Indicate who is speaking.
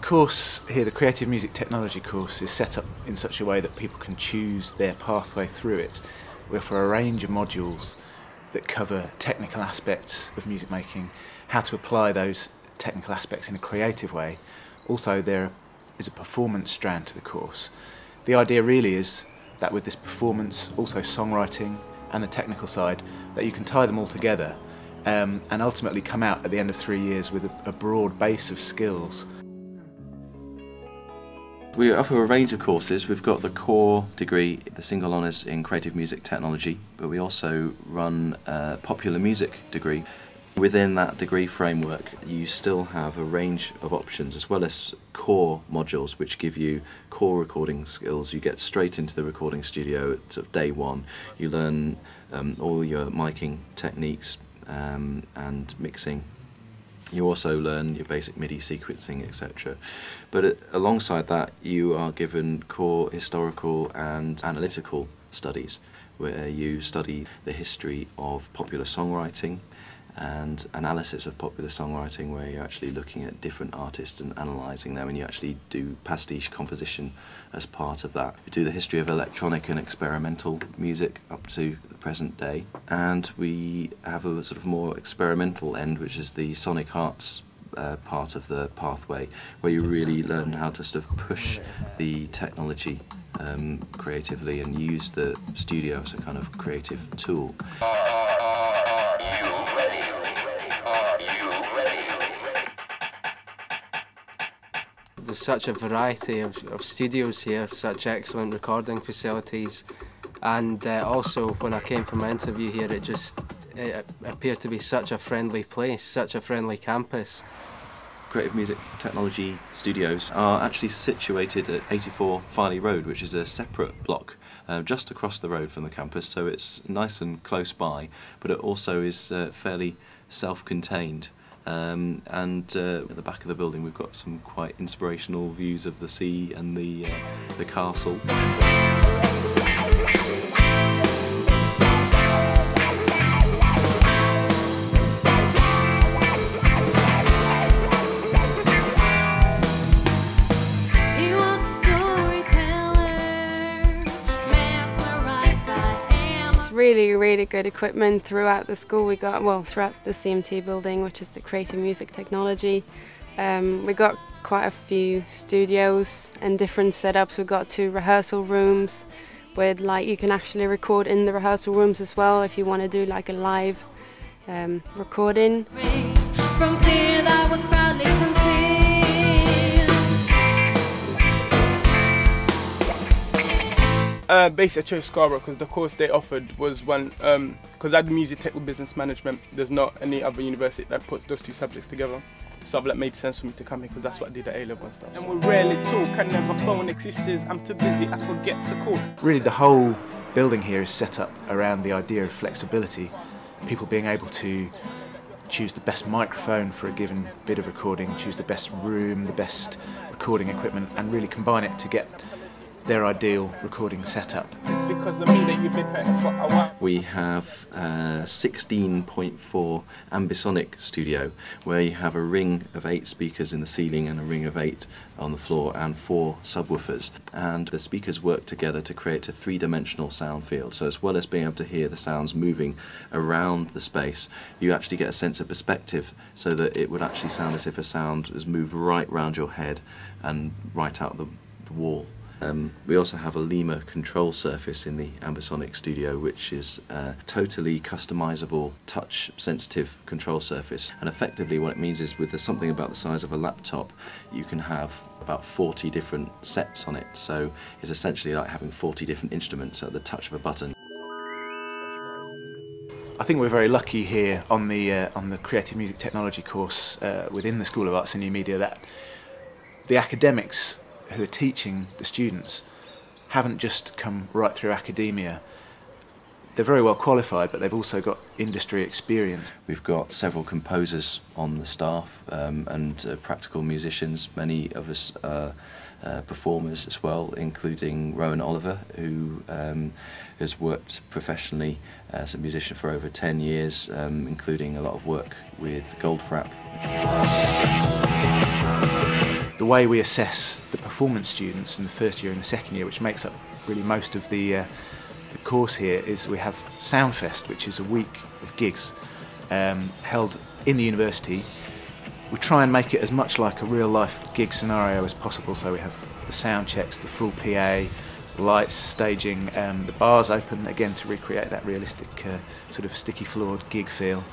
Speaker 1: course here, the Creative Music Technology course, is set up in such a way that people can choose their pathway through it. We offer a range of modules that cover technical aspects of music making, how to apply those technical aspects in a creative way. Also, there is a performance strand to the course. The idea really is that with this performance, also songwriting and the technical side, that you can tie them all together and ultimately come out at the end of 3 years with a broad base of skills.
Speaker 2: We offer a range of courses. We've got the core degree, the single honours in creative music technology, but we also run a popular music degree. Within that degree framework, you still have a range of options as well as core modules which give you core recording skills. You get straight into the recording studio at sort of day one. You learn all your miking techniques and mixing. You also learn your basic MIDI sequencing, etc. But alongside that, you are given core historical and analytical studies, where you study the history of popular songwriting and analysis of popular songwriting, where you're actually looking at different artists and analysing them, and you actually do pastiche composition as part of that. We do the history of electronic and experimental music up to the present day, and we have a sort of more experimental end, which is the sonic arts part of the pathway, where you really learn how to sort of push the technology creatively and use the studio as a kind of creative tool.
Speaker 3: There's such a variety of studios here, such excellent recording facilities, and also when I came for my interview here, it appeared to be such a friendly place, such a friendly campus.
Speaker 2: Creative Music Technology Studios are actually situated at 84 Filey Road, which is a separate block just across the road from the campus, so it's nice and close by, but it also is fairly self-contained. At the back of the building we've got some quite inspirational views of the sea and the castle.
Speaker 4: Really good equipment throughout the school. We got, well, throughout the CMT building, which is the Creative Music Technology. We got quite a few studios and different setups. We've got 2 rehearsal rooms with, like, you can actually record in the rehearsal rooms as well if you want to do like a live recording. From there that was proudly
Speaker 5: Basically, I chose Scarborough because the course they offered was one, because I had music tech with business management. There's not any other university that puts those 2 subjects together. So that made sense for me to come here because that's what I did at A-level and stuff. And we rarely talk, I never phone excuses, I'm too busy, I forget to call.
Speaker 1: Really, the whole building here is set up around the idea of flexibility. People being able to choose the best microphone for a given bit of recording, choose the best room, the best recording equipment, and really combine it to get their ideal recording setup.
Speaker 5: It's because of me that you've been paying for a while.
Speaker 2: We have a 16.4 ambisonic studio, where you have a ring of 8 speakers in the ceiling and a ring of 8 on the floor and 4 subwoofers, and the speakers work together to create a 3-dimensional sound field. So as well as being able to hear the sounds moving around the space, you actually get a sense of perspective, so that it would actually sound as if a sound has moved right round your head and right out the wall. We also have a Lima control surface in the ambisonic studio, which is a totally customizable, touch-sensitive control surface. And effectively what it means is, with something about the size of a laptop, you can have about 40 different sets on it. So it's essentially like having 40 different instruments at the touch of a button.
Speaker 1: I think we're very lucky here on the Creative Music Technology course within the School of Arts and New Media that the academics who are teaching the students haven't just come right through academia. They're very well qualified, but they've also got industry experience.
Speaker 2: We've got several composers on the staff and practical musicians. Many of us are performers as well, including Rowan Oliver, who has worked professionally as a musician for over 10 years, including a lot of work with Goldfrapp.
Speaker 1: The way we assess the performance students in the first year and the second year, which makes up really most of the course here, is we have Soundfest, which is a week of gigs held in the university. We try and make it as much like a real life gig scenario as possible, so we have the sound checks, the full PA, lights, staging, the bars open again to recreate that realistic sort of sticky floored gig feel.